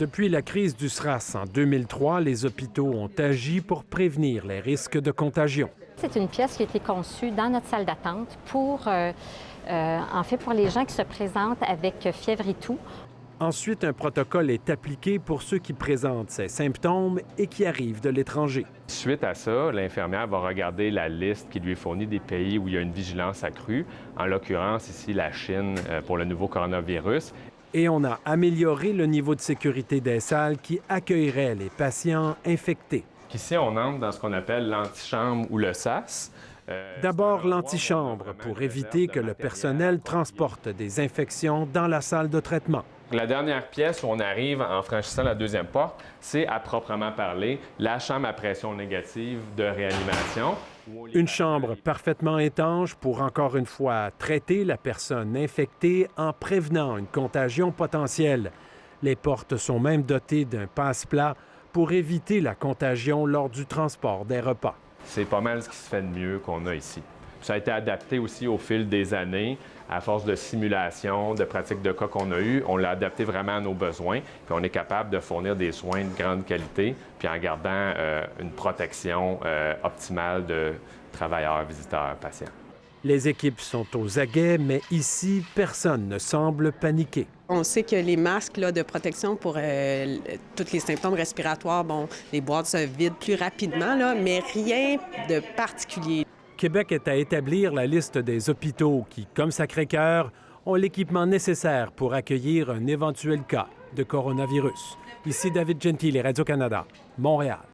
Depuis la crise du SRAS en 2003, les hôpitaux ont agi pour prévenir les risques de contagion. C'est une pièce qui a été conçue dans notre salle d'attente pour les gens qui se présentent avec fièvre et toux. Ensuite, un protocole est appliqué pour ceux qui présentent ces symptômes et qui arrivent de l'étranger. Suite à ça, l'infirmière va regarder la liste qui lui est fournie des pays où il y a une vigilance accrue, en l'occurrence ici la Chine pour le nouveau coronavirus. Et on a amélioré le niveau de sécurité des salles qui accueilleraient les patients infectés. Ici, on entre dans ce qu'on appelle l'antichambre ou le SAS. D'abord, l'antichambre pour éviter que le personnel transporte des infections dans la salle de traitement. La dernière pièce où on arrive en franchissant la deuxième porte, c'est à proprement parler la chambre à pression négative de réanimation. Une chambre parfaitement étanche pour, encore une fois, traiter la personne infectée en prévenant une contagion potentielle. Les portes sont même dotées d'un passe-plat pour éviter la contagion lors du transport des repas. C'est pas mal ce qui se fait de mieux qu'on a ici. Ça a été adapté aussi au fil des années, à force de simulation, de pratiques de cas qu'on a eues. On l'a adapté vraiment à nos besoins, puis on est capable de fournir des soins de grande qualité, puis en gardant une protection optimale de travailleurs, visiteurs, patients. Les équipes sont aux aguets, mais ici, personne ne semble paniquer. On sait que les masques là, de protection pour tous les symptômes respiratoires, les boîtes se vident plus rapidement, là, mais rien de particulier. Québec est à établir la liste des hôpitaux qui, comme Sacré-Cœur, ont l'équipement nécessaire pour accueillir un éventuel cas de coronavirus. Ici David Gentile, Radio-Canada, Montréal.